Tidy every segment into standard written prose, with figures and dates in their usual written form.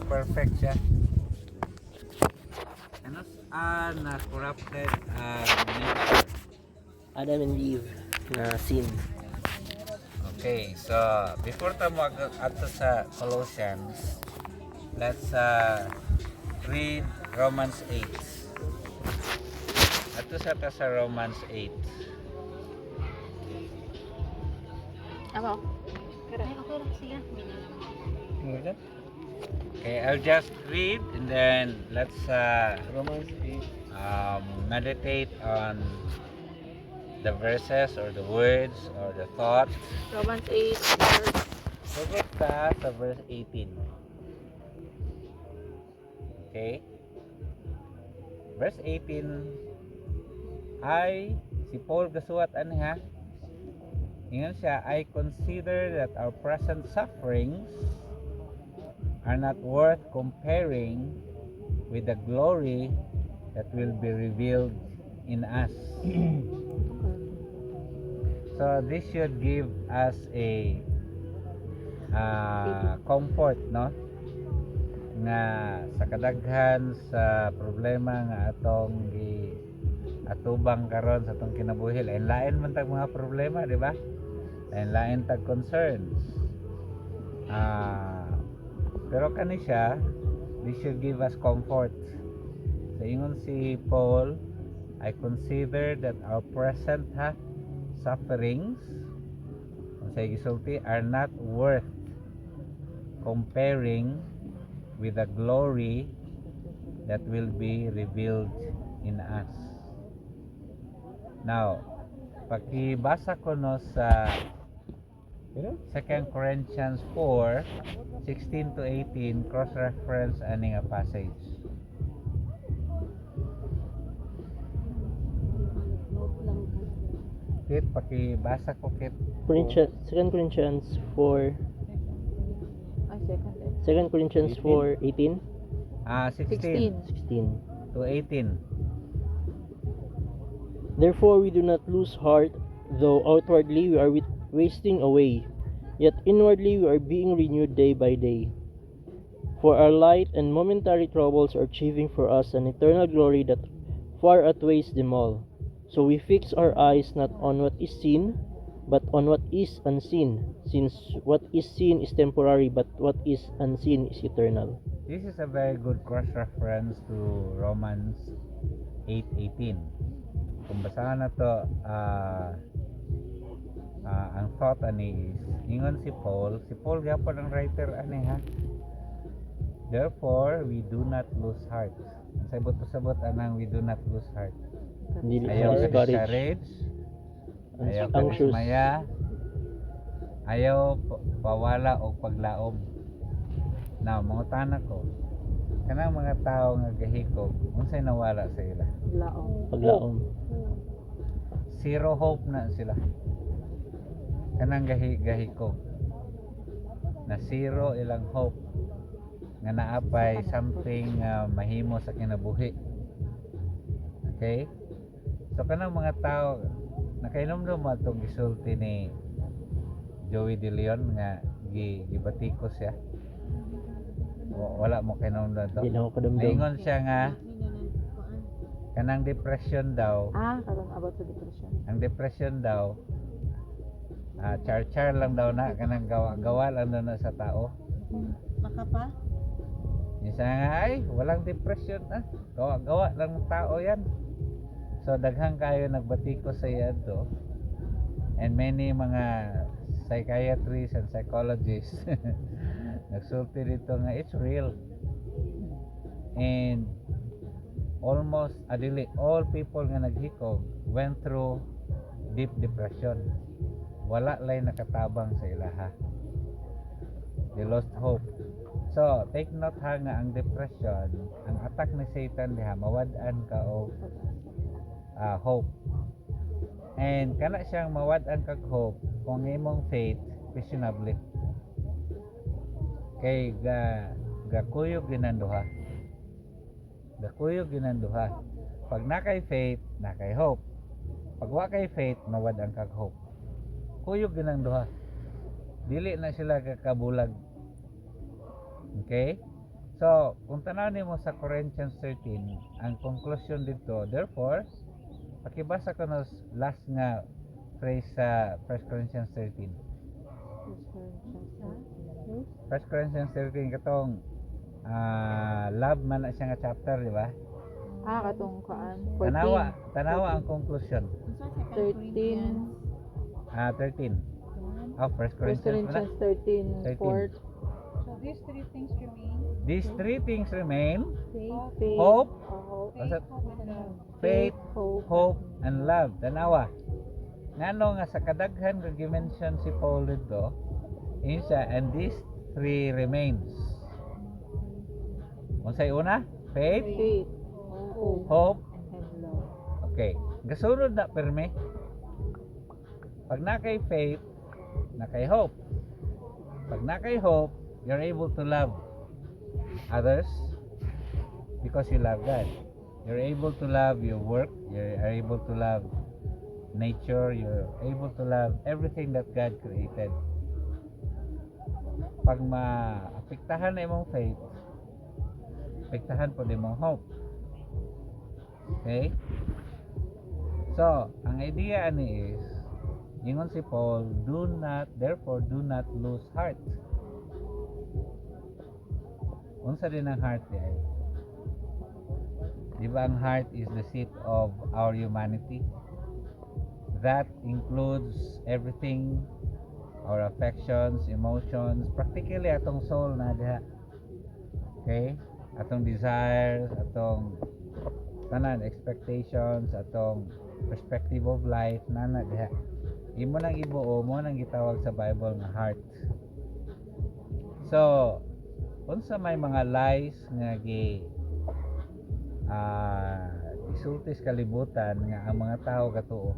perfect siya. Ano na corrupted nature. Adam and Eve na sin. Okay, so before tayo ato sa Colossians, let's read Romans 8. Ato sa Romans 8. Ako. Okay, sige. Okay, I'll just read and then let's Romans 8. meditate on the verses or the words or the thoughts. Romans 8. Sagot ka sa verse 18. Okay? Verse 18 ay si Paul gasuat ani ha. Ingon siya, I consider that our present sufferings are not worth comparing with the glory that will be revealed in us. So this should give us a comfort, no? Nga sa kadaghan sa problema nga atong atubang karon sa atong kinabuhi, lain man tag mga problema, di ba? Lain tag concerns. Pero kani siya, this should give us comfort. So ingon si Paul, I consider that our present sufferings sa gisulti are not worth comparing with the glory that will be revealed in us. Now, pakibasa ko no sa 2 Corinthians 4:16 to 18, cross-reference ani nga passage. Kit, pakibasa ko kit. 2 Corinthians 4. Ay, second. 2 Corinthians 4:18. 16 16. to 18. Therefore we do not lose heart, though outwardly we are wasting away, yet inwardly we are being renewed day by day. For our light and momentary troubles are achieving for us an eternal glory that far outweighs them all. So we fix our eyes not on what is seen, but on what is unseen, since what is seen is temporary, but what is unseen is eternal. This is a very good cross-reference to Romans 8:18. Kung basahan na to, ang thought ani is, ingon si Paul gapon ang writer ani ha. Therefore, we do not lose heart. Sabot anang we do not lose heart. Hindi Ayaw ka discourage. discourage, ayaw ka Anxious. dismaya, ayaw pawala o paglaom. Now, mangutana ko, kanang mga tao nga gahikog, unsay nawala sa ila? Paglaom. Zero hope na sila. Kanang gahikog. Na zero ilang hope. Nga naapay something mahimo sa kinabuhi. Okay? So kanang mga tao nakainom mo itong gisulti ni Joey De Leon nga gibatikos siya. Wala mo kainom to. Hindi na ako kadamdam. Naingon siya nga kanang depression daw. Karon about sa depression. Ang depression daw char lang daw na kanang gawa lang daw na sa tao. Maka pa? Isa nga ay walang depression gawa lang ng tao yan. So daghang kayo nagbatiko sa iyan to, and many mga psychiatrists and psychologists nagsulti dito nga it's real, and almost all people nga naghikog went through deep depression. Wala lay nakatabang sa ilaha, they lost hope. So take note ha nga ang depression, ang attack ni Satan diha mawad-an ka og hope, and kana siyang mawad-an kag hope kung imong faith questionable. Kay gakuyog ginanduha. Pag nakay faith, nakay hope. Pag wa kay faith, mawad-an kag hope. Kuyog ginanduha. Dili na sila kakabulag. Okay? So, kung tanaw nimo sa Corinthians 13, ang conclusion dito, therefore, pakibasa ko no last nga phrase sa 1 Corinthians 13. 1 Corinthians 13 katong love man na siya nga chapter, di ba? Katong kaan. Tanawa ang conclusion. 13. 13. 1 First Corinthians Corinthians 13. 13. 4. So these three things remain. These three things remain: Faith. hope, Faith, Basta- hope, and love. faith, Hope. hope, and love. Tanawa. Ngano nga sa kadaghan nga gi-mention si Paul dito, isa, and these three remains. Unsay una? Faith, Faith. Hope. hope, And love. okay. Gasunod na perme. Pag na kay faith, na kay hope. Pag na kay hope, you're able to love others because you love God. You're able to love your work, you're able to love nature, you're able to love everything that God created. Pag maapektahan na imong faith, apektahan po din mong hope. Okay? So, ang idea ani is, ingon si Paul, therefore do not lose heart. Unsa din ang heart di ay? Di ba ang heart is the seat of our humanity? That includes everything, our affections, emotions, practically atong soul na diha. Okay? Atong desires, atong tanan expectations, atong perspective of life na diha. Imo nang ibuo mo nang gitawag sa Bible nga heart. So, unsa may mga lies nga isulti sa kalibutan nga ang mga tao katuo,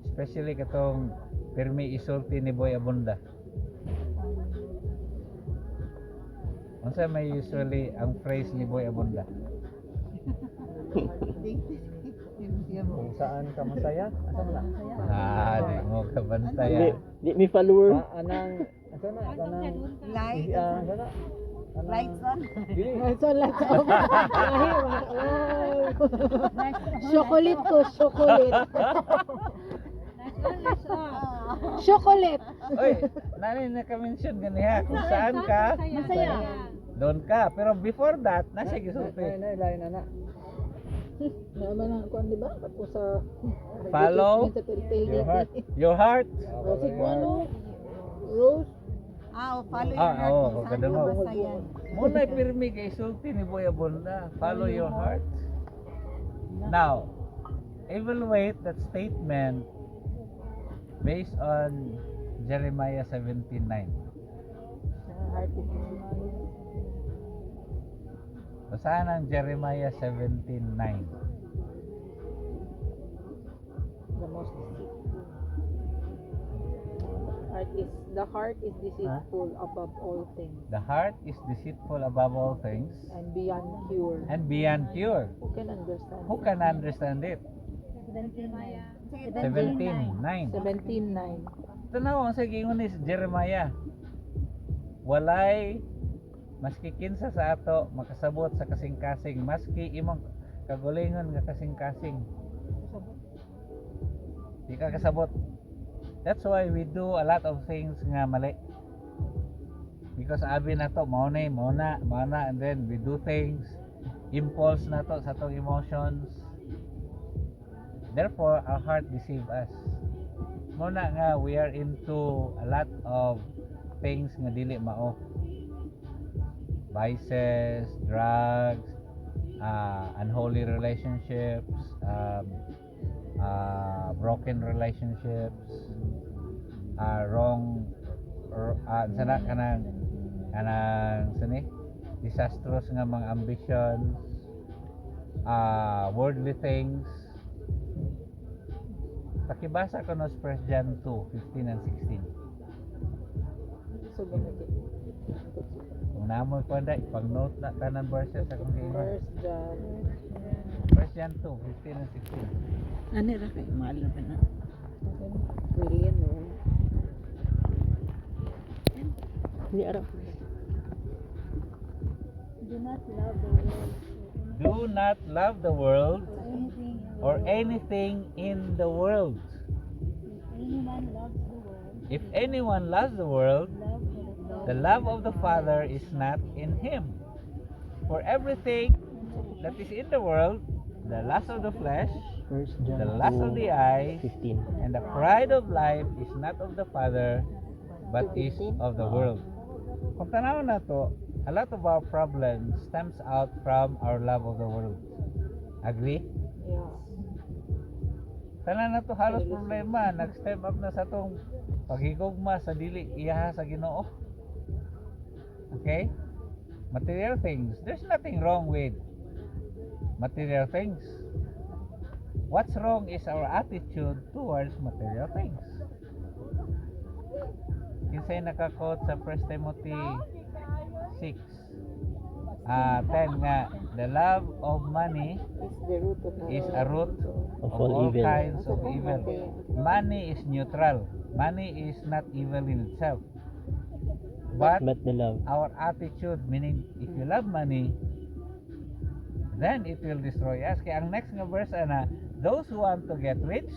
especially katong pirmi isulti ni Boy Abunda. Unsa may usually ang phrase ni Boy Abunda? Kung saan ka masaya? Asa na? Di mo Di, kabantaya. di mi follower. Anang, asa na? Anang, Light. asa na? Lights on. Dili. Chocolate ko, chocolate. Lights on. Chocolate. Oy, nani na-mention ganiha kung saan ka Masaya. doon ka. Pero before that, nasa gisulti. Lain na. Naman ang kuan di ba? Pato sa Follow Your heart. your heart. Si Kuano Rose. Follow your heart. oo, Kung saan ganda ka mo. masaya. Muna pirmi kay sulti ni Boy Abunda. Follow your heart. Now, evaluate that statement based on Jeremiah 17:9. Heart is Basahan ang Jeremiah 17:9. the most the heart is deceitful above all things The heart is deceitful above all things and beyond cure. and beyond cure. Who can understand? Who can understand it? 17:9. 17:9. Tanaw ang sa giingon ni Jeremiah. Walay maski kinsa sa ato makasabot sa kasing-kasing, maski imong kagulingon nga kasing-kasing. Di ka kasabot. That's why we do a lot of things nga mali. Because abi na to mao na, and then we do things impulse na to sa atong emotions. Therefore our heart deceive us. Muna nga we are into a lot of things nga dili mao. Vices, drugs, unholy relationships, broken relationships, wrong sana kanang sani disastrous nga mga ambitions, worldly things. Pakibasa ko no 1 John 2:15 and 16. So ganito. Kung namoy ko nda ipag-note na tanan verses sa kung giingon. 1 First John. John 2:15 and 16. Ano ra kay mahal na pa na. William no. Di ara. Do not love the world. Do not love the world Anything in the or world. anything in the world. Anyone loves the world. If anyone loves the world, Love for the love of the Father is not in him. For everything that is in the world, the lust of the flesh, First John the lust of the eye, 15. and the pride of life is not of the Father, but is of the world. Kung tanaw na to, a lot of our problems stems out from our love of the world. Agree? Yeah. Tanan na to halos problema, nag-step up na sa tong paghigugma sa dili iyaha sa Ginoo. Okay? Material things. There's nothing wrong with material things. What's wrong is our attitude towards material things. Kinsay nakakot sa 1 Timothy 6 10 nga, the love of money It's the root is a root of Of of all all evil. kinds of evil. Money is neutral. Money is not evil in itself. But But the love. our attitude, meaning if you love money, then it will destroy us. Kaya ang next nga verse ana, those who want to get rich,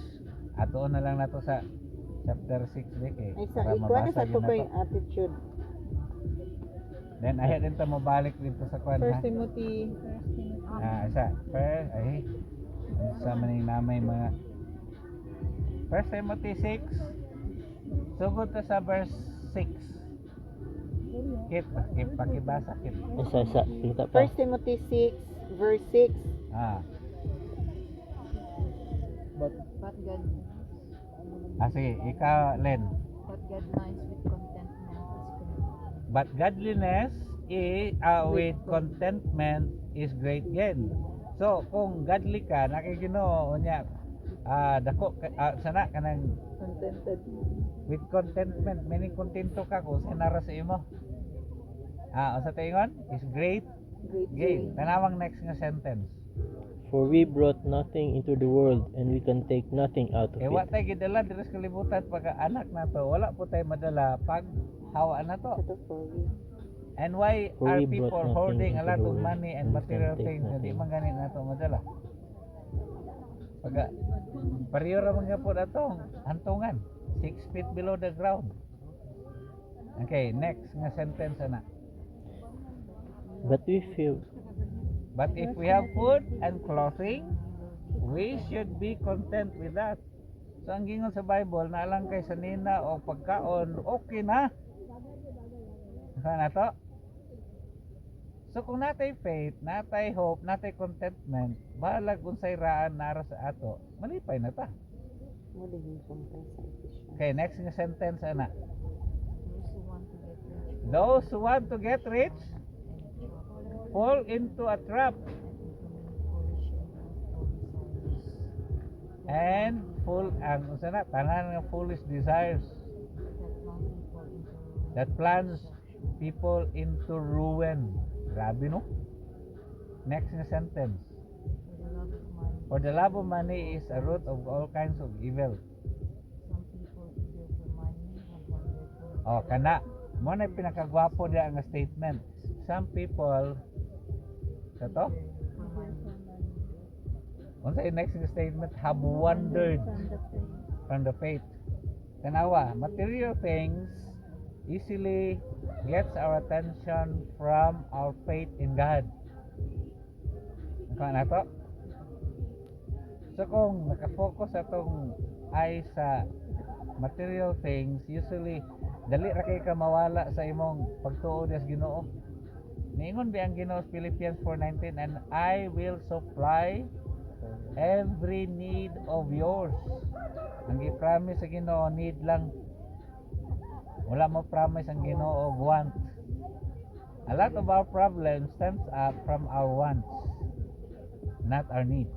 atoon na lang nato sa chapter 6 dike Ay, sa para ikuan mabasa sa yun to na ko to. yung attitude. Then ahead din ta mabalik dito sa kwan ha. First Timothy. Isa. First, sa maning namay mga 1 Timothy 6 sugod ta sa verse 6. Kip pakibasa kip. Isa. Kita pa. First Timothy 6 verse 6. But But God Sige, ikaw Len. but God minds with contentment is But godliness is with contentment is great gain. So kung godly ka nakiginoo unya dako sana kanang contented. with contentment, meaning kontento ka kung sinara sa imo. Sa tingon is great Great gain. Tanawang next nga sentence. For we brought nothing into the world, and we can take nothing out of Wa it. tay gidala diri sa kalibutan pagka anak nato, wala po tay madala pag hawa na to. Ito for you. And why For are we brought people nothing hoarding a into lot the of world, money and and we material can take things na di nothing. man gani nato madala? Pagka pareho ra man gyapon atong hantungan 6 feet below the ground. Okay, next nga sentence ana. But we feel But if we have food and clothing, we should be content with that. So ang gingon sa Bible, na lang kay sa nina o pagkaon, okay na. Saan na to? So kung natay faith, natay hope, natay contentment, balag unsay raan nara sa ato, malipay na ta. Muli yung selfish. Okay, next nga sentence ana. Those who want to get rich fall into a trap and full ang unsa na tanan nga foolish desires that plunge people into ruin. Grabe no? Next nga sentence. For the love of money is a root of all kinds of evil. Kana mo na pinakagwapo dia nga statement. Some people to? Unsay next nga statement have wandered from the faith. Tanawa, material things easily gets our attention from our faith in God. Ano na to? So kung nakafocus atong ay sa material things, usually dali ra kay ka mawala sa imong pagtuo sa Ginoo. Niingon ba ang Ginoo sa Philippians 4:19, and I will supply every need of yours. Ang i-promise sa Ginoo need lang. Wala mo promise ang Ginoo og want. A lot of our problems stems up from our wants, not our needs.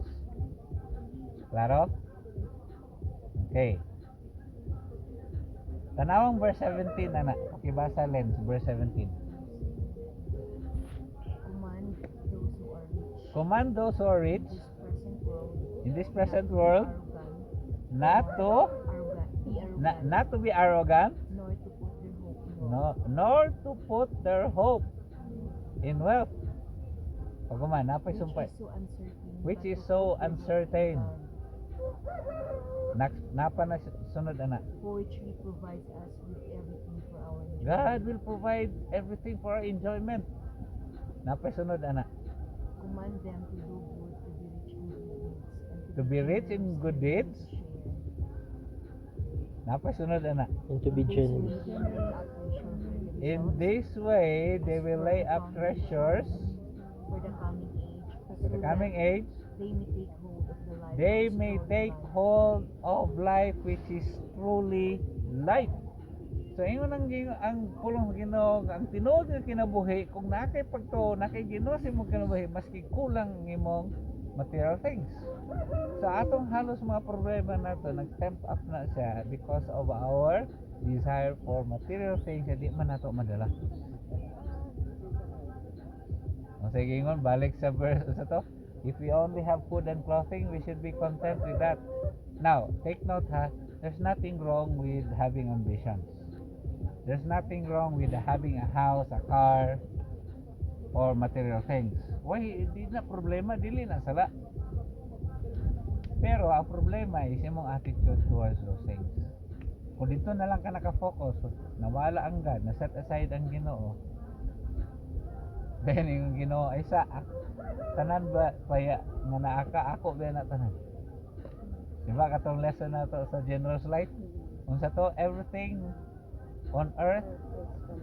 Klaro? Okay. Tanawang verse 17 ana. Pakibasa Len sa verse 17. Command those who are rich in this present world not to be arrogant, nor to put their hope in wealth. Pagkuman, napay sumpay. so uncertain. Which is so uncertain. Napa na sunod ana. Poetry provides us with everything for our enjoyment. God will provide everything for our enjoyment. Napay sunod ana. Command them to do good, To be rich in good deeds. Napay sunod ana. And to be generous. In this way, they will lay up treasures For the coming age. for the coming age. They may take hold of the life. They may take hold of life which is truly life. So ingon ang pulong sa Ginoo, ang tinuod nga kinabuhi kung nakay pagtuo, nakay Ginoo sa imong kinabuhi maski kulang ang imong material things. So atong halos mga problema nato nag-temp up na siya because of our desire for material things na di man nato madala. O sige ingon, balik sa verse sa to. If we only have food and clothing, we should be content with that. Now, take note ha, there's nothing wrong with having ambitions. There's nothing wrong with having a house, a car, or material things. Why, di na problema, dili na sala. Pero ang problema is yung attitude towards those things. Kung dito na lang ka nakafocus, nawala ang God, na-set aside ang Ginoo, then yung Ginoo ay sa tanan ba kaya nga naaka ako ba na tanan. Diba katong lesson na to sa generous life? Unsa to, everything on earth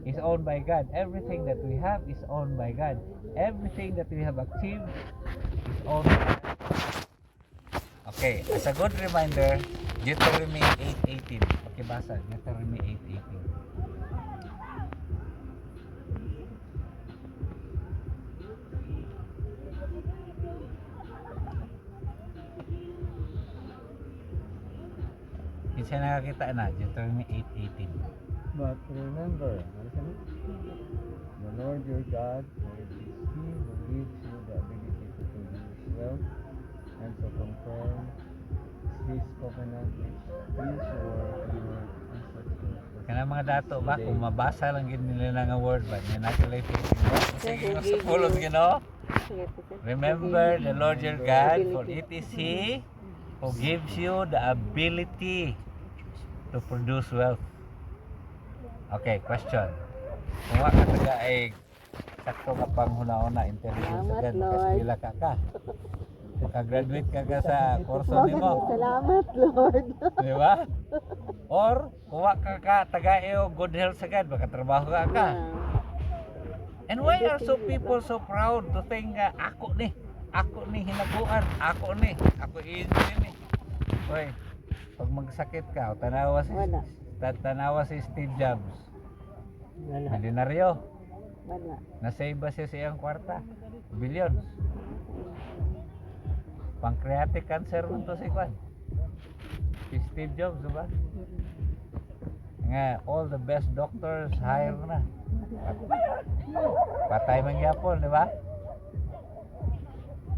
is owned by God. Everything that we have is owned by God. Everything that we have achieved is owned by God. Okay, as a good reminder, Deuteronomy 8:18. Pakibasa, Deuteronomy 8:18. Isa nakakita na, Deuteronomy 8:18. But remember, the Lord your God, for it is He who gives you the ability to produce wealth and to confirm His covenant which He swore to your ancestors. Kana mga dato ba, kung mabasa lang gid nila nga word ba, nga nasa life sige nga sa pulong Ginoo. Remember the Lord your God, for it is He who gives you the ability to produce wealth. Okay, question. Kung wa ka taga ay sakto ka pang huna-una, intelligence agad, makasila ka. Ka-graduate ka sa kurso nimo. Salamat, Lord. Di ba? Or, kung wa ka taga iyo good health agad, makatrabaho ka. And why are so people so proud to think ako ni hinaguan, ako engineer ni. Oy, pag magsakit ka, tanawa si Steve Jobs. Milyonaryo. Na-save ba siya sa iyang kwarta? Billions. Pancreatic cancer mo to si Kwan. Si Steve Jobs, diba? Nga, all the best doctors hire na. Patay man gyapon, di ba?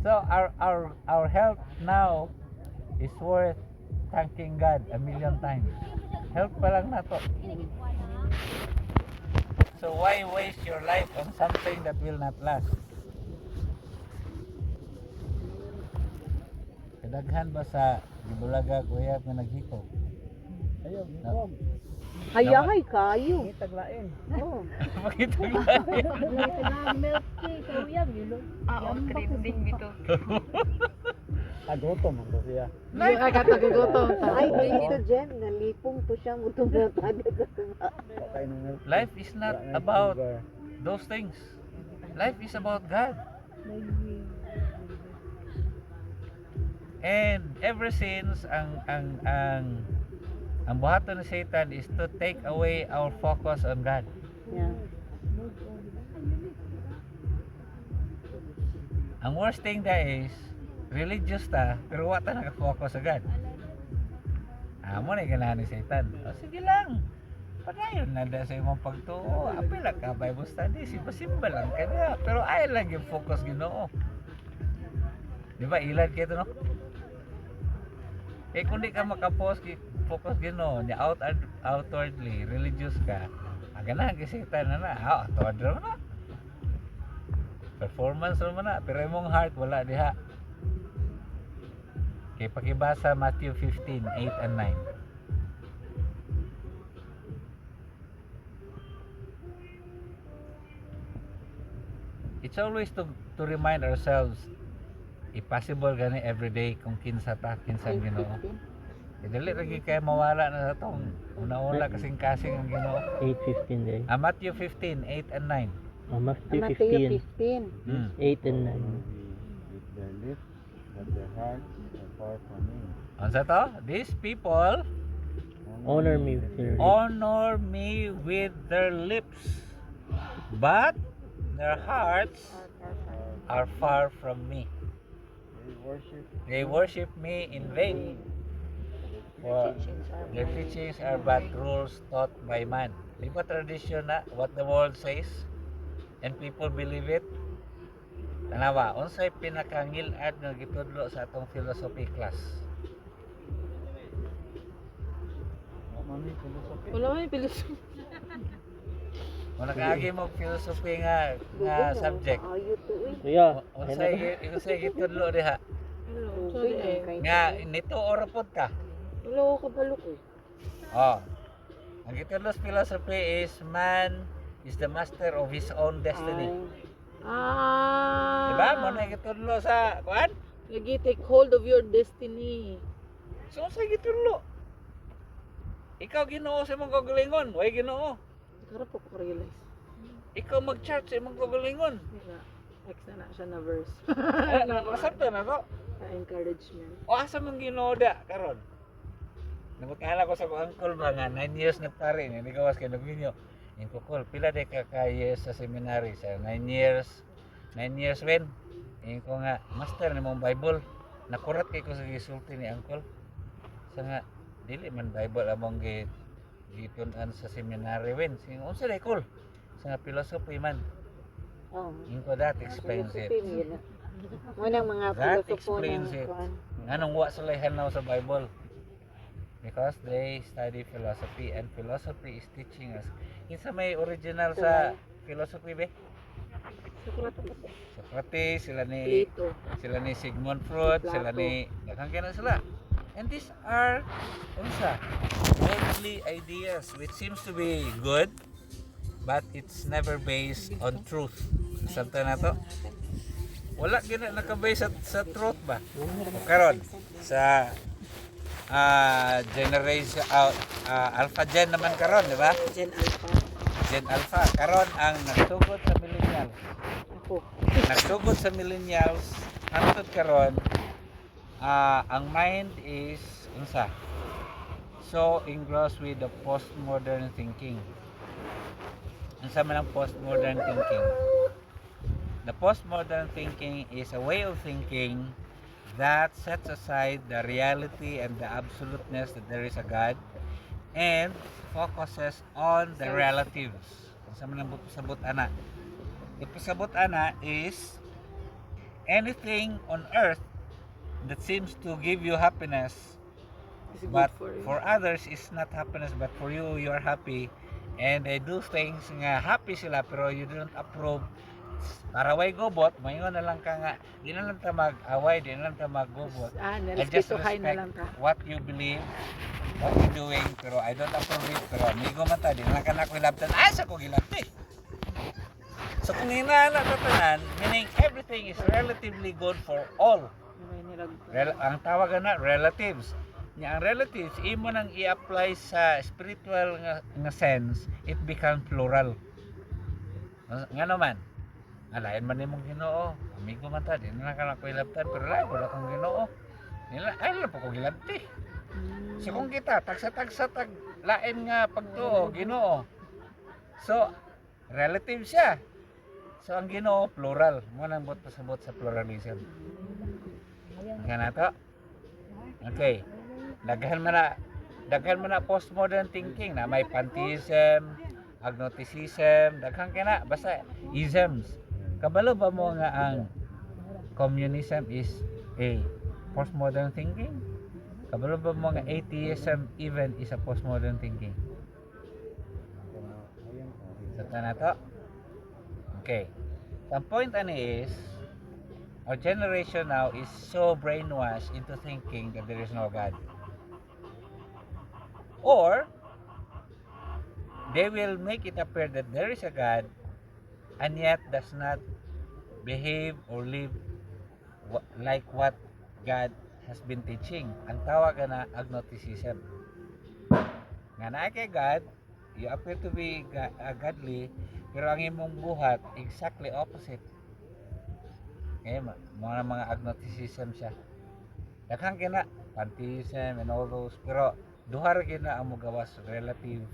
So our health now is worth thanking God 1,000,000 times. Health pa lang na to. So why waste your life on something that will not last? Kadaghan ba sa Gibulaga kuya nga naghikog? Ayaw, gitog. Hayay kayo. Taglain. Oh. Bakit naglain? Milk tea, kawiyang yun. Trending dito. Agotom ang siya. Ay, katagigutom. Ay, dito Jen, nalipong to siya mo itong natagad sa tuba. Okay nung milk. Life is not about those things. Life is about God. And ever since ang buhaton ni Satan is to take away our focus on God. Yeah. Ang worst thing there is religious ta pero wa ta naka-focus sa God. Amo na ganahan ni Satan. O sige lang. Padayon na da sa imong pagtuo. Apil ka Bible study, simba lang kada. Pero ay lang yung focus Ginoo. Di ba ilad kito no? Eh kung di ka focus Ginoo, ni outwardly religious ka, ganahan kay Satan na outward na. Performance naman na, pero imong heart wala diha. Okay, pakibasa Matthew 15:8 and 9. It's always to remind ourselves, if possible gani everyday kung kinsa Ginoo. Dili ra gyud kay mawala na sa tong una-una kasing-kasing ang Ginoo. 8:15 day. Matthew 15:8 and 9. Matthew Matthew 15, 15. 8 and 9. With their lips, but their hearts are far from me. Unsa to? These people Honor me with your lips. honor me with their lips, but their hearts are far from me. They worship me in vain. For their teachings are but rules taught by man. Di ba tradition na what the world says and people believe it? Tanawa, unsay pinakangilad nga gitudlo sa atong philosophy class? Mami, philosophy. Wala may pilosopi. Kung nakaagi mo philosophy nga subject, Ayo to eh. Kuya, unsay gitudlo diha? Sorry eh. Nga nito ora pod ka. Wala ko kabalo ko. Oh. Ang gitudlo sa philosophy is man is the master of his own destiny. Diba? Mo na gitudlo sa kuan? Lagi take hold of your destiny. So unsay gitudlo? Ikaw Ginoo sa imong kagalingon, way Ginoo. Karap ko realize. Ikaw mag-chart sa imong kagalingon. Next na siya na verse. Nasabta na to. Encouragement. O asa mong Ginoo da karon? Nabutala ko sa ko uncle ba nga 9 years na pare ni gawas kay nagminyo. Yung kukul, pila de ka years sa seminary sa 9 years. 9 years when? Yung ko nga master ni mong Bible. Nakurat kay ko sa gisulti ni uncle. Sa nga dili man Bible among gitun-an sa seminary when. Sing unsa day kul? Sa nga philosophy man. Oh. Yung ko that explains it. Munang mga That pilosopo explains ng it. kuan. Anong wa sila hanaw sa Bible? Because they study philosophy and philosophy is teaching us. Kinsa may original sa philosophy be? Socrates, Plato. sila ni Sigmund Freud, sila ni daghang kana sila. And these are unsa worldly ideas which seems to be good but it's never based on truth. Sabta na to. Wala gina nakabase sa truth ba? O karon sa generation alpha gen naman karon, di ba? Gen Alpha. Gen alpha karon ang nagsugod sa millennials. Ako. Nagsugod sa millennials hangtod karon ang mind is unsa? So engrossed with the postmodern thinking. Unsa man ang postmodern thinking? The postmodern thinking is a way of thinking that sets aside the reality and the absoluteness that there is a God and focuses on the relatives. Unsa man ang pasabot ana? The pasabot ana is anything on earth that seems to give you happiness Is good but for you. for others is not happiness, but for you are happy and they do things nga happy sila pero you don't approve. Para way gobot, mayon na lang ka nga di na lang ta mag-away, di na lang ta mag-gobot. I just Nirespetuhay na respect lang ta. what you believe, what you're doing, pero I don't approve it, pero amigo man ta, di na lang ka na ko hilabtan, sa ko hilabti. So kung hinala ta tanan, meaning everything is relatively good for all. Ang tawagan na relatives. Nya ang relatives imo nang i-apply sa spiritual nga sense, it becomes plural. Nga naman, alayan man nimong Ginoo, amigo man ta, di na lang ka na ko hilabtan, pero lain ko na kong Ginoo. Ay lang po ko hilabti. So kung kita tagsa-tagsa tag lain nga pagtuo Ginoo. So relative siya. So ang Ginoo plural. Mo nang bot pasabot sa pluralism. Nga na to. Okay. Daghan man na postmodern thinking na may pantheism, agnosticism, daghan kana basta isms. Kabalo ba mo nga ang communism is a postmodern thinking? Kabalo ba mo nga atheism even is a postmodern thinking? Sa na to? Okay. Ang point ani is, our generation now is so brainwashed into thinking that there is no God. Or, they will make it appear that there is a God and yet does not behave or live like what God has been teaching. Ang tawag na agnosticism. Nga na kay God, you appear to be godly, pero ang imong buhat exactly opposite. Eh, mga agnosticism siya. Daghang kina pantheism and all those, pero duha ra gid na ang mogawas, relative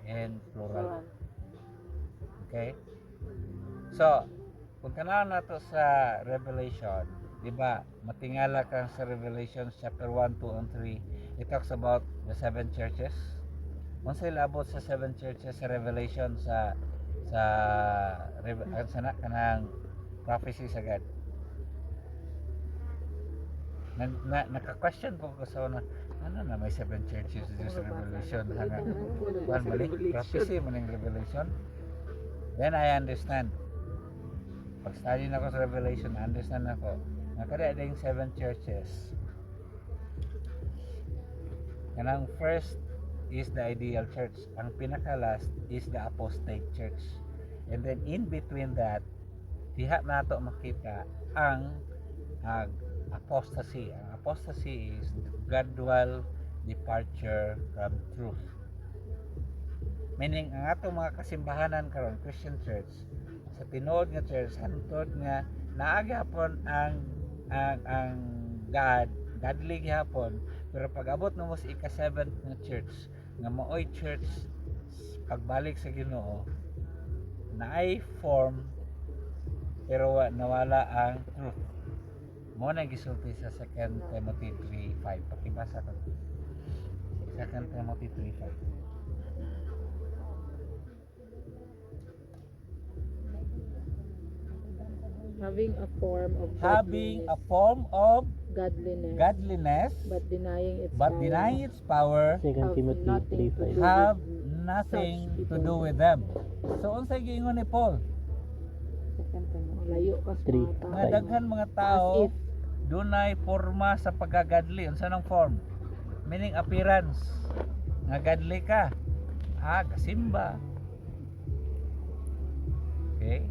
and plural. Okay? So, kung tanaw nato sa Revelation, di ba, matingala ka sa Revelation chapter 1, 2, and 3, it talks about the 7 churches. Unsay labot sa 7 churches sa Revelation sa kanang prophecy sa God. Naka-question po ko sa una, ano na may 7 churches sa Revelation hanga kuan balik prophecy man yung Revelation. Then I understand. Pag study na ko sa Revelation, understand ako na kada ding 7 churches. Kanang first is the ideal church. Ang pinaka-last is the apostate church. And then in between that, diha nato makita ang apostasy. Ang apostasy is the gradual departure from truth. Meaning, ang atong mga kasimbahanan karon Christian church, sa tinuod nga church, hantod nga naagapon ang godly gihapon, pero pag abot mo sa ika-7th nga church, nga maoy church pagbalik sa Ginoo, naay form pero nawala ang truth. Mo na gisulti sa 2 Timothy 3:5. Pakibasa ko. 2 Timothy 3:5. Having a form of godliness, but denying its power, 2 Timothy nothing to 3:5. do Have nothing to do with them. So unsay giingon ni Paul? Layo ka sa Three. mga tao. Mga daghan mga tao dunay forma sa pagkagadli. Unsa nang form? Meaning appearance. Nga gadli ka. Kasimba. Okay?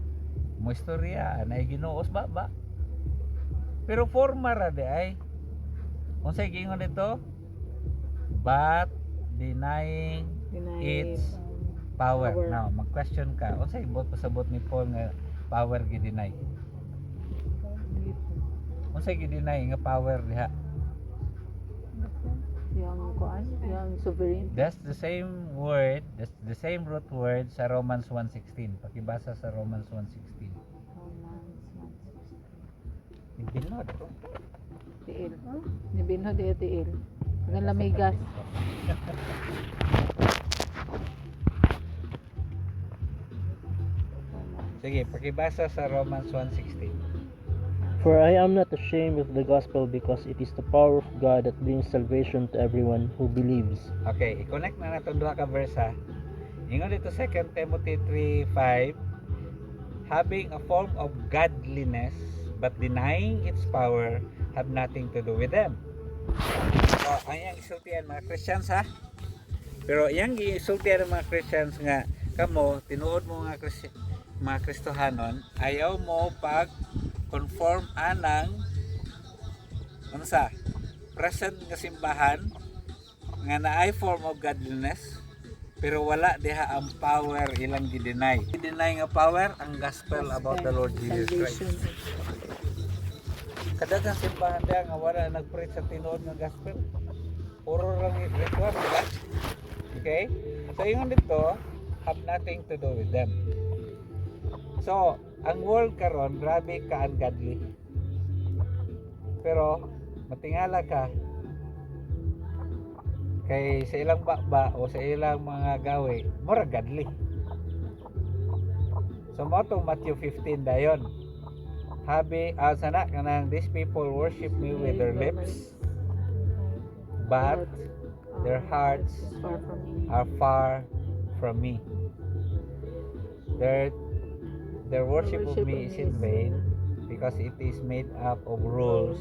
Mo istorya anay Ginuos baba. Pero forma ra di ay. Unsay giingon dito? But denying its power. Now, mag-question ka. Unsay pasabot ni Paul nga power gi-deny? Unsay gi-deny nga power diha? yung sovereign. That's the same word, that's the same root word sa Romans 1:16. Pakibasa sa Romans 1:16. Ibinod. Tiil. Nibinho di tiil. Ang lamigas. Sige, pakibasa sa Romans 1:16. For I am not ashamed of the gospel, because it is the power of God that brings salvation to everyone who believes. Okay, i-connect na natin duha ka verse ha. Ingon dito 2 Timothy 3:5, having a form of godliness but denying its power, have nothing to do with them. So, ang iyang isultihan mga Christians ha. Pero iyang isultihan ng mga Christians nga kamo tinuod mo mga mga Kristohanon, ayaw mo pag conform anang unsa present nga simbahan nga naay form of godliness pero wala diha ang power ilang gi-deny. Gi-deny nga power ang gospel about the Lord Jesus Christ. Kadagang simbahan diha nga wala nag-preach sa tinuod nga gospel. Puro lang ritual, diba? Okay? So ingon dito, have nothing to do with them. So, ang world karon grabe ka ungodly. Pero matingala ka kay sa ilang baba o sa ilang mga gawe, mura godly. So mo to Matthew 15 dayon. Habi sana kanang these people worship me with their lips, but their hearts Far from me. are far from me. their worship of me is in vain because it is made up of rules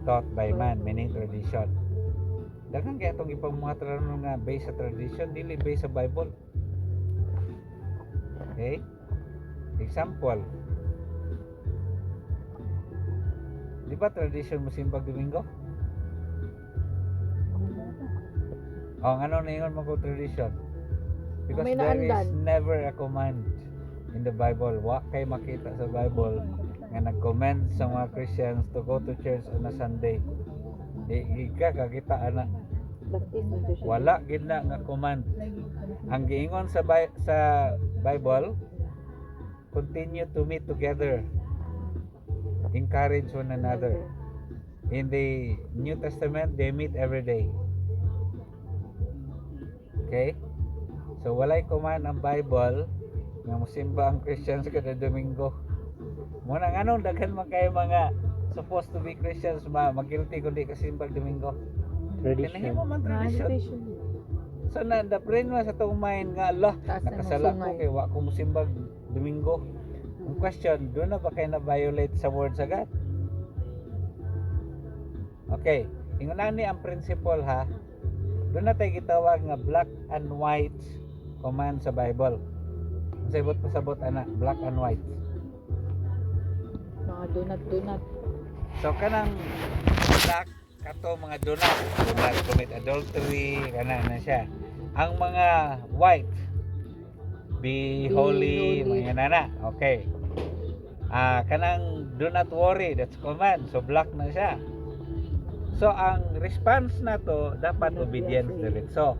taught by man, meaning tradition. Daghang kaya itong ipang mga tranon nga based sa tradition, dili based sa Bible. Okay? Example. Di ba tradition mo simbag Domingo? Oh, ano na yun mga tradition? Because May there is naandan. never a command in the Bible. Wa kay makita sa Bible nga nag-command sa mga Christians to go to church on a Sunday. Iga kakita ana. Baptism to siya. Wala gid na nga command. Ang giingon sa Bible, continue to meet together. Encourage one another. In the New Testament, they meet every day. Okay? So walay command ang Bible nga mosimba ang Christians kada Domingo. Muna nga nung daghan man kayo mga supposed to be Christians magilty kundi kasimbag Domingo. Kanahimo man tradition. Tradition. So na the brain mo sa tong mind nga Allah, Taas na nakasala ko masungay. kay wa ko musimbag Domingo. Ang question, doon na ba kayo na-violate sa word sa God? Okay, ingunan ni ang principle ha. Doon na tayo gitawag nga black and white command sa Bible. Sabot pasabot ana, black and white. Mga donut. So kanang black kato mga donut, not commit adultery, kana na siya. Ang mga white, be holy, mga nana. Okay. Kanang do not worry, that's command. So black na siya. So ang response na to dapat obedience diretso.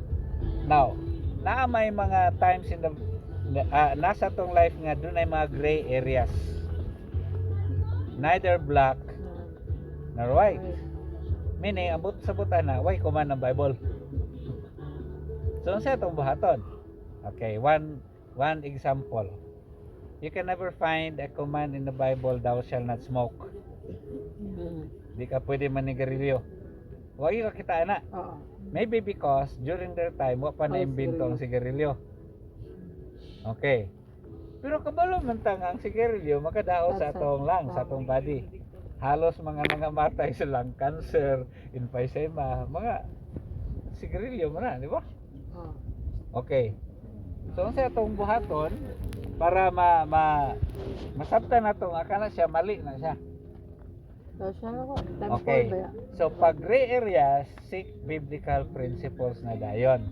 Now, na may mga times in the nasa tong life nga doon ay mga gray areas. Neither black nor white. Meaning, abot sa butana, why command ng Bible? So, sa itong buhaton. Okay, one example. You can never find a command in the Bible, thou shall not smoke. Di ka pwede manigarilyo. Huwag ka kita na. Oo. Maybe because during their time, wa pa na-imbento ang sigarilyo. Okay. Pero kabalo man tang ang sigarilyo makadao sa atong lungs, sa atong body. Halos mga nangamatay sa lung cancer, emphysema, mga sigarilyo man na, di ba? Oo. Okay. So sa atong buhaton para masabtan natong akala siya mali na siya. So, siya ako. Times Okay. 4 ba ya? So pag gray areas, seek biblical principles na dayon.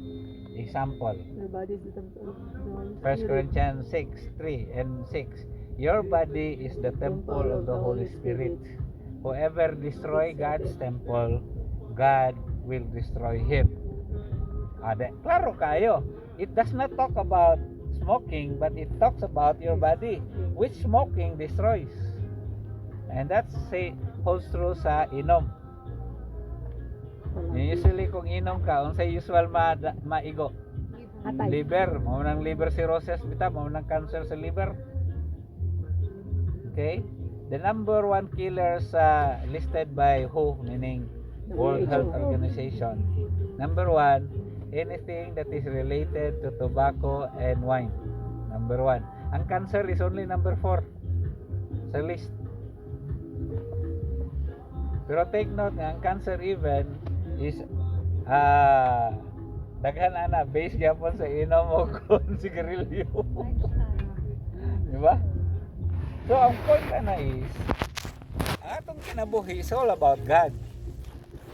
Example, Your body is the temple of the Holy 1 Spirit. Corinthians 6:3 and 6. Your body is the temple of the Holy Spirit. Whoever destroy God's temple, God will destroy him. Klaro kayo. It does not talk about smoking, but it talks about your body, which smoking destroys. And that's holds true sa inom. Usually kung inom ka, unsay usual maigo? Atay. Liver, mao nang liver cirrhosis bitaw, mao nang cancer sa liver. Okay? The number one killers listed by WHO, meaning World Health Organization. Number one, anything that is related to tobacco and wine. Number one. Ang cancer is only number 4 sa list. Pero take note nga, ang cancer even is daghan ana base gyapon sa inom mo kon sigarilyo. Di ba? So ang point na is atong kinabuhi is all about God.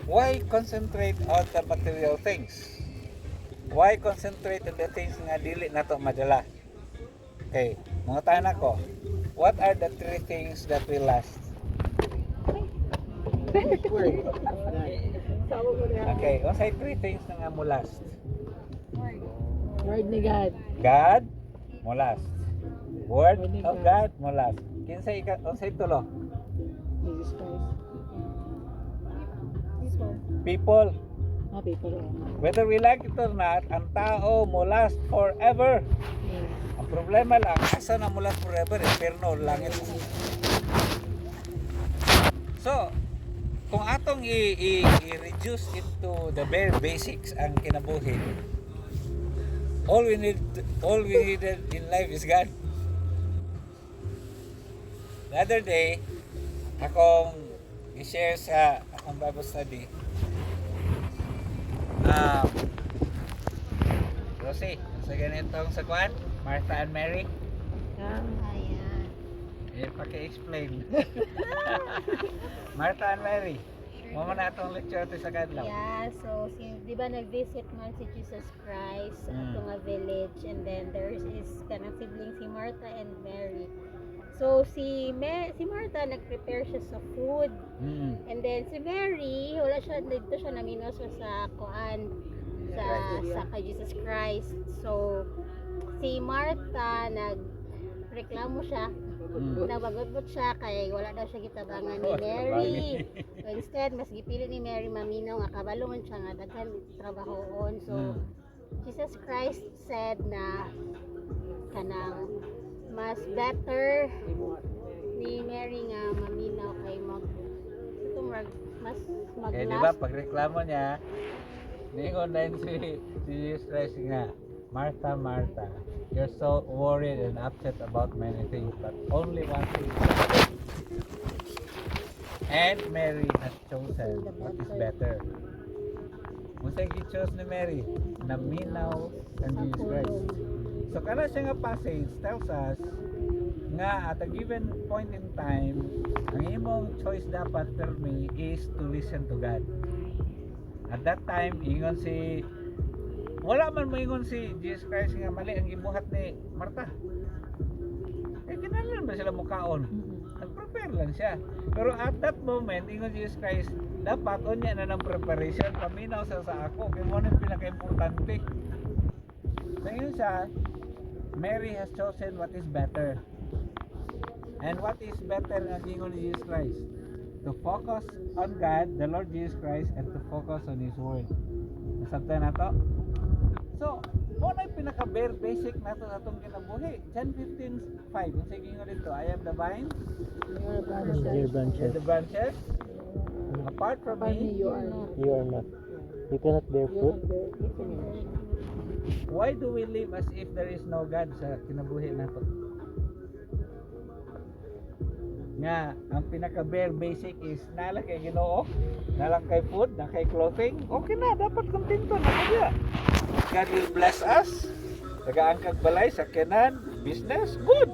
Why concentrate on the material things? Why concentrate on the things nga dili nato madala? Okay, mga tanan ko. What are the 3 things that will last? Okay, unsay 3 things na nga mo last? Word ni God. God mo last. Word of God mo last. Kinsay unsay tulo? Jesus Christ. People. People. Whether we like it or not, ang tao mo last forever. Ang problema lang, asa na mo last forever? Inferno, langit. So, kung atong i-reduce into the bare basics ang kinabuhi, all we needed in life is God. The other day, akong i-share sa akong Bible study. Rosie, sa ganitong sa kwan, Martha and Mary. Ayan. Paki-explain. Martha and Mary. Mo na atong lecture to sa kadlaw. Yeah, so di ba nag-visit man si Jesus Christ sa Mm. nga village, and then there is kanang sibling si Martha and Mary. So si Martha nag-prepare siya sa food, Mm. and then si Mary wala siya, dito siya naminos sa kuan sa kay Jesus Christ. So si Martha nagreklamo siya, Mm. nabagot siya kay wala daw siya gitabangan ni Oh, Mary. So instead, mas gipili ni Mary maminaw nga kabalo man siya nga daghan trabahoon. So Mm. Jesus Christ said na kanang mas better ni Mary nga maminaw kay mas Eh, di ba, mag-last. pagreklamo niya, ningon din si Jesus Christ nga, Martha, Martha, you're so worried and upset about many things, but only one thing. And Mary has chosen what is better. Musay gi-choose ni Mary, naminaw ang Jesus Christ. So kana siya nga passage tells us nga at a given point in time, ang imong choice dapat for me is to listen to God. At that time, ingon si wala man moingon si Jesus Christ nga mali ang gibuhat ni Martha. Eh kinahanglan ba sila mukaon? Nag-prepare lang siya. Pero at that moment, ingon Jesus Christ, dapat unya na ng preparation, paminaw sa ako, kaya mo na pinaka-importante. So yun siya, Mary has chosen what is better. And what is better ang ingon ni Jesus Christ? To focus on God, the Lord Jesus Christ, and to focus on His Word. Nasabtan na to? So, mo na yung pinaka-bare basic na to sa itong kinabuhi. John 15:5, kung sige nga dito, I am the vine, Dear and branches, the branches. Apart from me, You are you are not. You cannot bear fruit. why do we live as if there is no God sa kinabuhi na to? Nga, ang pinaka-bare basic is nala kay Ginoo, nala kay food, na kay clothing, okay na, dapat kontento na kaya. God will bless us. Nagaangkag balay sa kanan, business, good.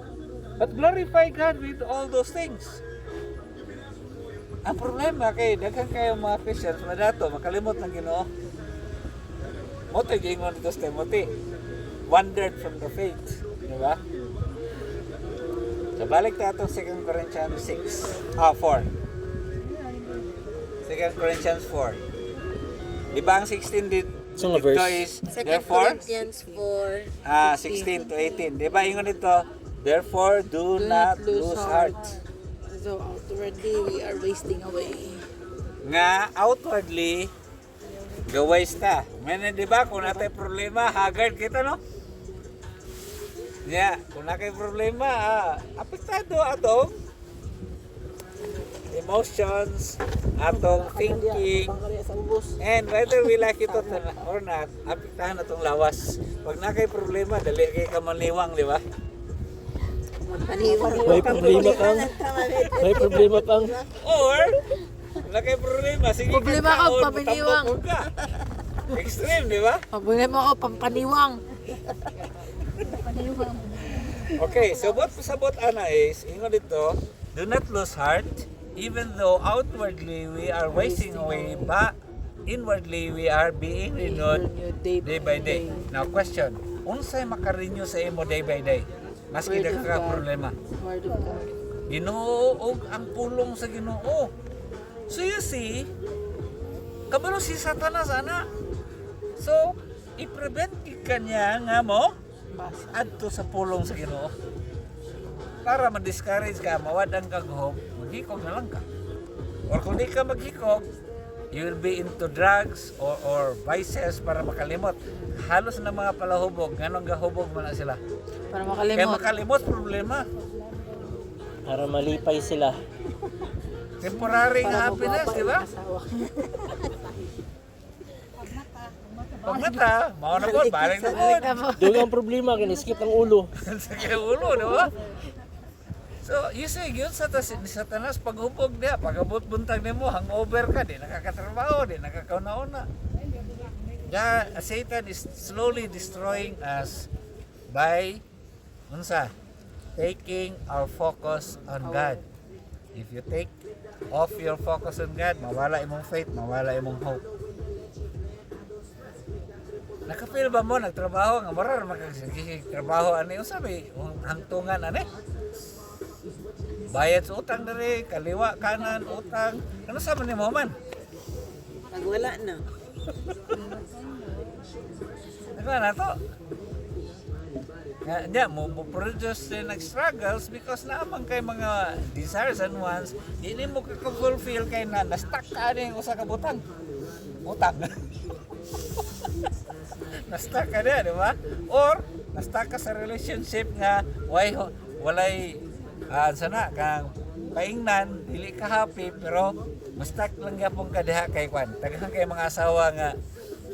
But glorify God with all those things. Ang problema kay daghang kayo mga Christians na dato makalimot ng Ginoo. Mo tay gingon dito sa Timothy, wandered from the faith, di ba? So balik tayo itong 2 Corinthians 4. 2 Corinthians 4. Di ba ang 16 dito So nga verse. is therefore 4. 16 to 18. Di ba ingon dito? Therefore do not lose heart. So outwardly we are wasting away. Nga outwardly gaways ta. Mena di ba kung natay problema, haggard kita no? Yeah, kung nakay problema, apektado atong emotions, atong thinking, Sa ubos. and whether we like it or not, apektahan atong lawas. Pag nakay problema, dali kay ka maniwang, di ba? May problema kang. May problema kang. Or, kung nakay problema, sige Problema ka, taon, paminiwang. tampok ka. Extreme, di ba? Problema ko pampaniwang. Okay, so what pasabot ana is, ingon dito, do not lose heart, even though outwardly we are wasting away, but inwardly we are being renewed day by day. Now question, unsay makarenew sa imo day by day? Maski Word of ka God. problema. Word of God. Ginoo og ang pulong sa Ginoo. So you see, kabalo si Satanas ana. So, i-prevent ka niya nga mo adto sa pulong sa Ginoo. Para ma-discourage ka, mawadang kag hope, maghikog na lang ka. Or kung di ka maghikog, you will be into drugs or vices para makalimot. Halos na mga palahubog, nganong gahubog man na sila. Para Kaya makalimot. makalimot problema. Para malipay sila. Temporary nga happiness, di ba? Pag mata, mao na po, baling na po. Doon ang problema, kiniskip ang ulo. Sa kaya ulo, di ba? So, you see, yun sa Satanas, paghubog niya, pag-abot buntag nimo, hangover ka, di nakakatrabaho, di nakakauna-una. Satan is slowly destroying us by, unsa, taking our focus on God. If you take off your focus on God, mawala imong faith, mawala imong hope. Nakafeel ba mo, nagtrabaho, nga marar, magtrabaho, ano yung sabi, hangtungan, ano bayad sa utang dere, kaliwa, kanan, utang. Ano sa man ni mo man? Pag wala na. Ano na to? Nga, mo produce din nag-struggles because naamang kay mga desires and wants, hindi mo ka-fulfill kay na-stuck ka na yung usa ka butang. Utang. Na-stuck ka na, di ba? Or, na-stuck ka sa relationship nga, walay sana kang paingnan, dili ka happy pero mustak lang gyapon ka diha kay kwan. Daghan kay mga asawa nga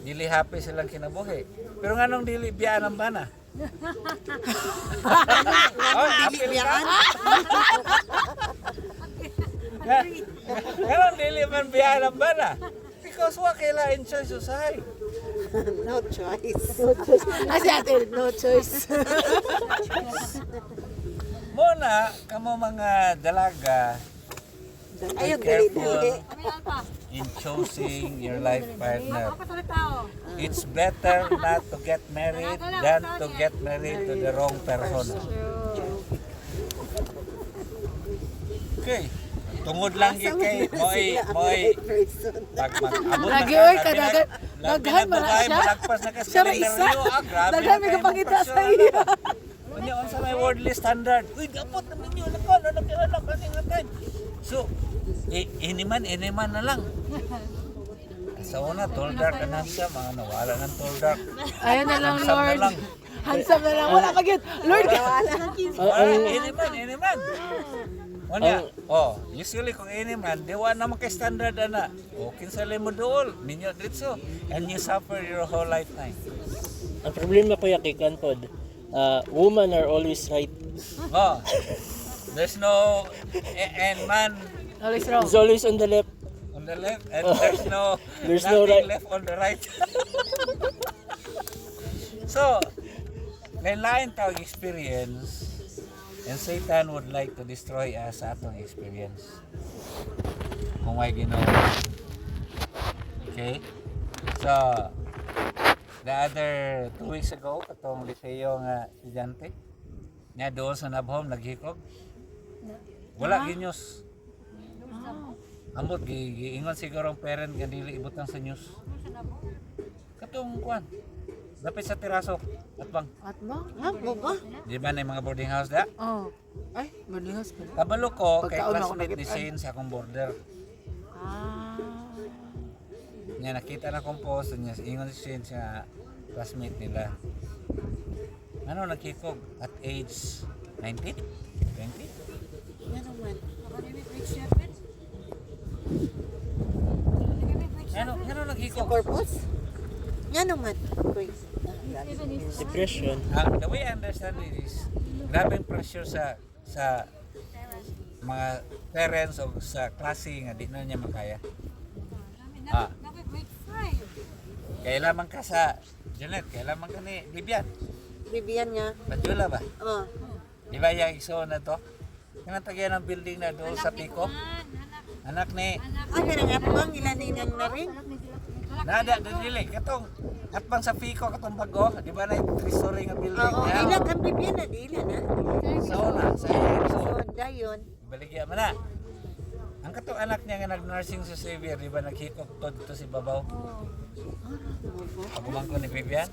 dili happy silang kinabuhi. Pero nganong dili biyaan ang bana? Oh, dili biyaan. Nganong dili man biyaan ang bana? Because wa kailain choice usahay. No choice. Kasi ate, no choice. Muna, kamo mga dalaga, Ayun, be dali. careful in choosing your life partner. It's better not to get married than to get married to the wrong person. Okay. Tungod lang gyud kay moy pag mag-abot na Lagi, ka, oy, labi kadaghan- na- daghan labi na man na babae, siya. malagpas na ka sa Siya ra kalendaryo. isa. Grabe Daghan na may kayo kapangita sa magpresyon, iya. ano? Unya unsa may worldly standard? Uy, dapat naman yun anak kasi nga time. So, iniman na lang. Sa una, tall dark and handsome, mga nawala ng tall dark. Ayun na lang, Handsome na Lord. lang. Handsome na lang. Wala pag yun. Lord, Iniman. Unya, usually kung iniman, diwa naman kay standard ana. O, kinsali mo dool, ninyo dito. And you suffer your whole lifetime. Ang problema po yakikan pod, women are always right. Oh, there's no, and man always wrong. It's always on the left. on the left, and there's no, There's no nothing right. left on the right. So, lain tawag experience, and Satan would like to destroy us sa atong experience. Kung may ginawa. Okay? So, the other 2 weeks ago, katong Liceo nga estudyante, niya doon sa Nabhom, naghikog. Wala ginyos. Ambot, giingon siguro ang parent nga dili ibutang sa news. Katong kwan. Dapit sa tiraso. At bang, At ba? Ha, mo ba? di ba na yung mga boarding house da? Oh. Ay, boarding house pala. Kabalo ko, kay Pagkaon ako classmate ni nagitan. Shane sa akong border. Ah. Niya nakita na akong post niya, ingon si Shane sa classmate nila. Ano, nagkikog at age 19? 20? Yan naman. Ano Sa nagkikog? corpus? Yan naman. Uy. Depression. The way I understand it is, grabing pressure sa mga parents o sa klase nga di na niya makaya. Kailangan ka sa Janet, kailangan ka ni Bibian. Bibiyan niya. Patula ba? Oh. Di ba yung iso na to? Kinatagyan ng building na doon sa Pico? Anak ni Ano nang apang ilaninang na rin? Nada, dili. Katong atpang sa Pico, katong bago. Di ba na yung 3-story nga building Oo, niya? ilang ang bibiyan na, dili na. Sa una, sa iyo. So, dayon. Baligya mo na. Ang katong anak niya nga nag-nursing sa Xavier, di ba naghikok to dito si Babaw? Pagumang ko ni Vivian?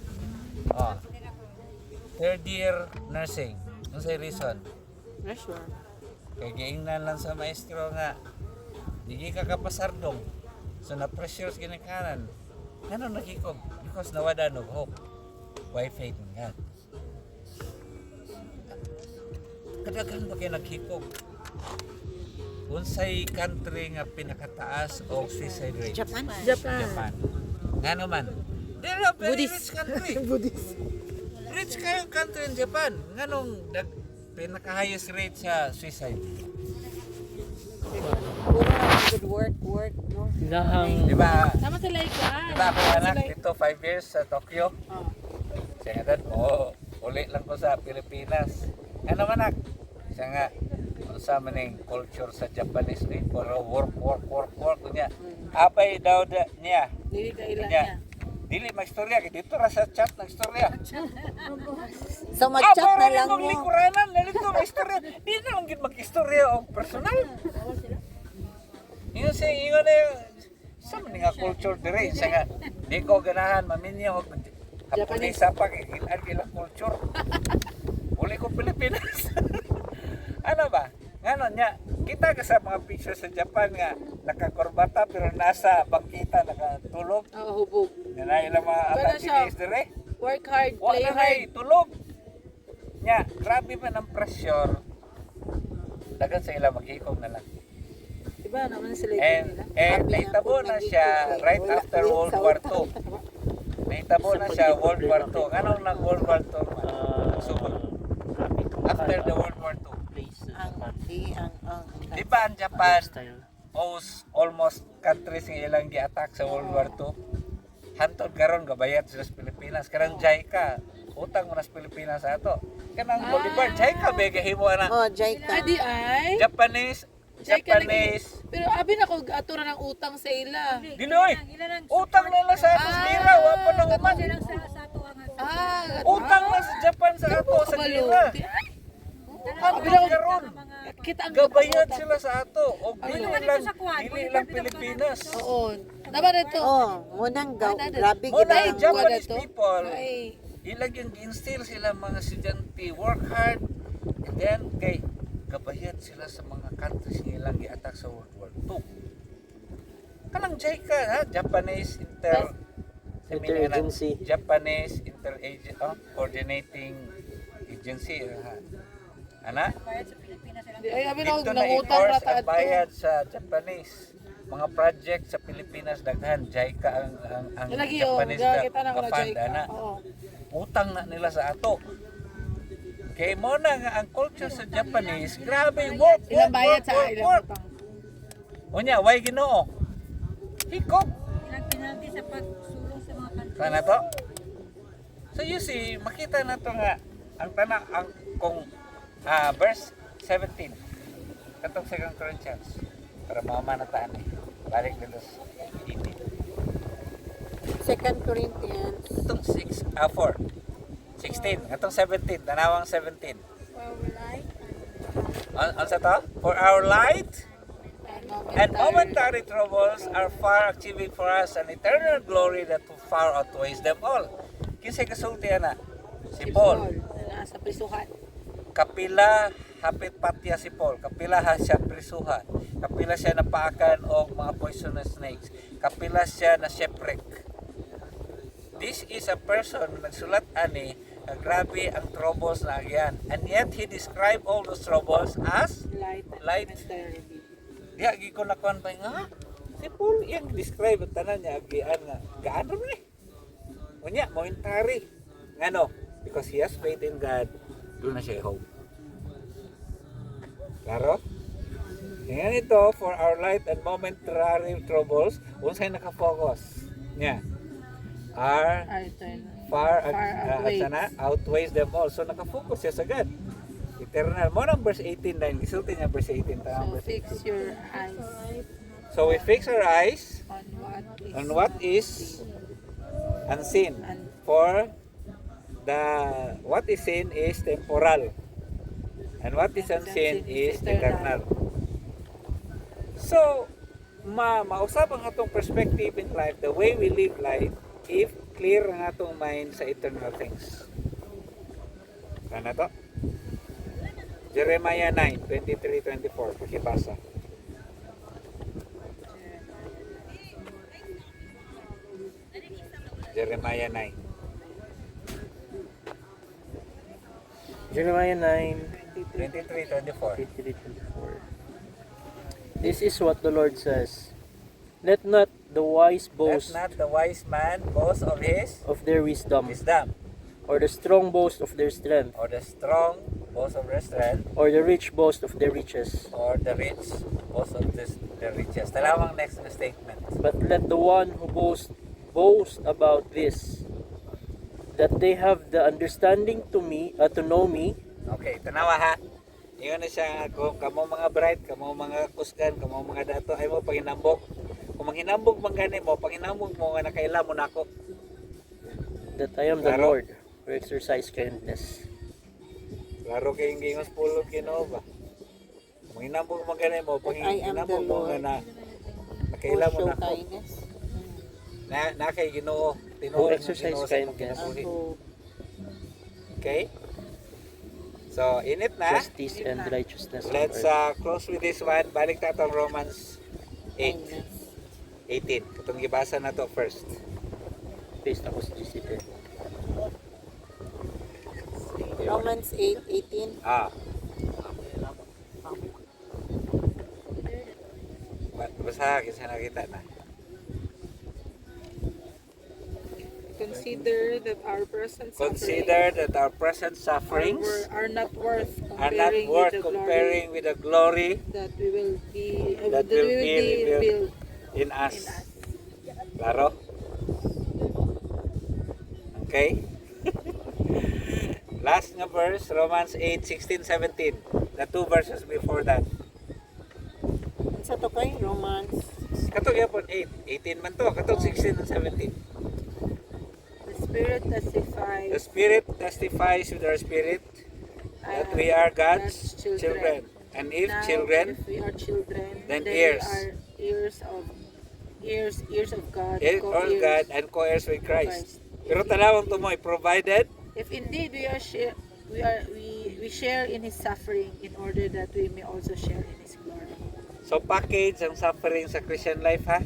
Oh. 3rd year nursing. Ano sa reason? Pressure. Kaya giingnan lang sa maestro nga, di ka kapasardong. So na-pressure sa ginikanan. Ano nakikog? Because nawada no hope. Why faith in God? Kadaghan ba kayo naghikog? Unsay country nga pinakataas o suicide rate? Japan? Japan. Ngano man? They're a very rich country. Rich kayong country in Japan. Nganong pinaka-highest rate sa suicide. Puro lang good work, no? Ilahang Di ba? Tama sila ikuan. Di ba ako anak dito 5 years sa Tokyo? Siya nga doon, uli lang ko sa Pilipinas. Ano manak? Siya nga, sa maning culture sa Japanese ni puro work niya. Apay daw niya. Dili ka ilan Niya. niya. Dili magstorya kay dito ra sa chat nagstorya. So mag-chat na lang mo. Lingkuranan, nalito magstorya. Di na lang gid magistorya og personal. Ingon siya, ingon na yung sa maning nga culture dire siya nga di ko ganahan maminyo og Japanese pa kay gilan kila culture. Uli ko Pilipinas. Ano ba? Ngano niya, kita ka sa mga picture sa Japan nga nakakorbata pero nasa bangkita nakatulog. Hubog. Yan na ilang mga Wala activities siya. dire. Work hard, Wala play na hard. tulog. Nya, grabe man ang pressure. Dagan sa ila maghikog na lang. Diba naman sila And naitabo na siya right after World War II. Naitabo na siya World War II. Anong nang World War II man? Sumot. After the World War II. Di ba ang Japan almost countries nga ilang gi-attack sa World War II? Hantod karon gabayat sila sa Pilipinas. Karang JICA, utang mo na sa Pilipinas ato. Kanang Bolivar, JICA himo na. Oh, Jaika. Adi ay. Japanese. Pero abi na ko atura ng utang sa ila. Dinoy. Utang nila sa ato sa lira, wa pa na human. Utang na sa Japan sa ato sa lira. Abi na ko kita ang Gabayad sila sa ato og dili lang Pilipinas. Oo. Naman ito. Oh, munang grabe Mo na gid. Japanese to? people. Ay. Ilag yung instill sila mga estudyante work hard and then kay gabayad sila sa mga countries nga ilang gi-attack sa World War II. Kanang JICA ha, Japanese Interagency. Japanese coordinating agency ha. Ana? Ay abi na ko Dito na nangutang i-force rata ang bayad sa Japanese. Mga project sa Pilipinas daghan JICA ang Lagi oh, Japanese kita na ko na ka-fund, JICA. ana. Oo. Utang na nila sa ato. Kay mo na nga ang culture sa Japanese, grabe work. Ilang bayad sa ilang utang. Unya, why Ginoo? Hikop. Ilang penalty sa pagsulong sa mga kanto. Sana to. So you see, makita na to nga ang tanang ang kung verse 17. Katong 2 Corinthians para mamanataan eh. Balik dito sa 2 Corinthians. Itong 4. 16. Itong 17. Tanawang 17. Ano sa to? For our light and momentary troubles are far achieving for us an eternal glory that far outweighs them all. Kinsay kasulti ana? Si Paul. Sa prisuhan. Kapila hapit patya si Paul. Kapila ha siya prisuhan. Kapila siya napaakan og mga poisonous snakes. Kapila siya na shipwreck. This is a person nagsulat ani na grabe ang troubles na agyan. And yet he described all those troubles as light. Di agi ko nakuan pa nga. Si Paul yang describe ang tanan niya agian nga gaano ni. Unya momentary. Ngano? Because he has faith in God. Doon na siya hope. Klaro? Ngayon ito, for our light and momentary troubles, unsay nakafocus niya. Are far outweighs them all. So nakafocus siya sa God. Eternal. Mo ng verse 18 dahil gisulti niya verse 18. So fix your eyes So we fix our eyes on on what is unseen. For what is seen is temporal. And what is unseen is eternal. So, mausap ang atong perspective in life, the way we live life, if clear ang atong mind sa eternal things. Ano to? Jeremiah 9, 23-24. Pakibasa. Jeremiah 9. Jeremiah 9, 23-24. 23-24. This is what the Lord says. Let not the wise Let boast not the wise man boast of his of their wisdom, wisdom, or the strong boast of their strength. or the strong boast of their strength, or the rich boast of their riches. or the rich boast of the riches. Talawang next na statement. But let the one who boast about this, that they have the understanding to know me, Okay, tanawa ha. Iyon na siya, kung kamo mga bright, kamo mga kusgan, kamo mga dato, ay mo panginambok. Kung manghinambog man gani mo, panginambog mo nga nakaila mo nako. that I am the Klaro. Lord who exercise kindness. Klaro kayong gingos pulog Ginoo ba? Kung manghinambog man gani mo, panginambog mo nga na nakaila mo nako. kindness. Na kay Ginoo, Who tinuod mo exercise Ginoo sa imong kindness. kinabuhi. Ako, Okay? So, init na. Justice and righteousness on Let's earth. close with this one. Balik na itong Romans 8, kindness. 18. Itong gibasa na to first. Based ako sa GCP. Romans 8:18. Ah. Basta kasi nakita na. Consider that our present Consider that our present sufferings are not worth are not worth comparing with the glory that we will be that will be revealed in us. Klaro? Okay? Last nga verse, Romans 8, 16, 17. The two verses before that. Sa to kay Romans. Katong yapon 8. 18 man to. Katong 16 and 17. The Spirit testifies The Spirit testifies with our spirit that we are God's children. And if Now, children, if we are children, then we heirs. are heirs of God, heirs of co-heirs God and co-heirs with of Christ. Pero talawang tumoy, provided If indeed we share in His suffering, in order that we may also share in His glory. so package ang suffering sa Christian life ha.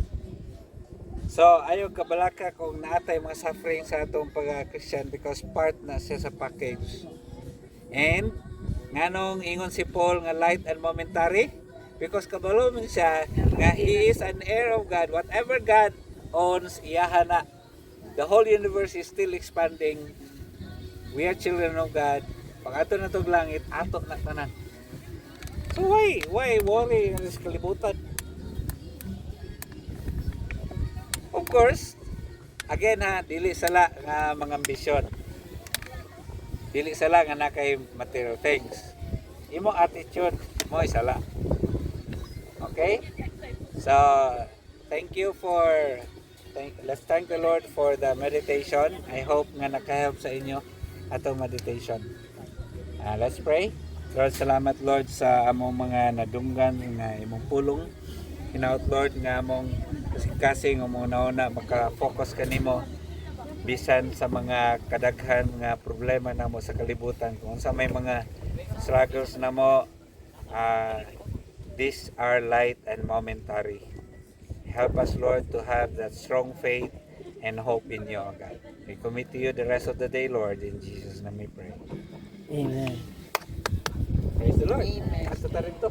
So ayaw kabalaka kung naatay mga suffering sa atong pag-Christian because part na siya sa package. And nganong ingon si Paul nga light and momentary because kabalo man siya nga he is an heir of God. Whatever God owns, iyaha na. The whole universe is still expanding. We are children of God. Pag ato na tog langit, ato na tanan. So why worry nga sa kalibutan? Of course, again ha, dili sala nga mga ambisyon. Dili sala nga na kay material things. Imo attitude mo isala. Okay? So, let's thank the Lord for the meditation. I hope nga nakahelp sa inyo atong meditation. Let's pray. Lord, salamat Lord sa among mga nadunggan nga imong pulong. Hinaut Lord nga among kasing among nauna maka-focus kanimo bisan sa mga kadaghan nga problema namo sa kalibutan. Kung sa may mga struggles namo, these are light and momentary. Help us Lord to have that strong faith and hope in you, God. We commit to you the rest of the day, Lord. In Jesus' name we pray. Amen. Praise the Lord. Amen. Hasta ta rin to.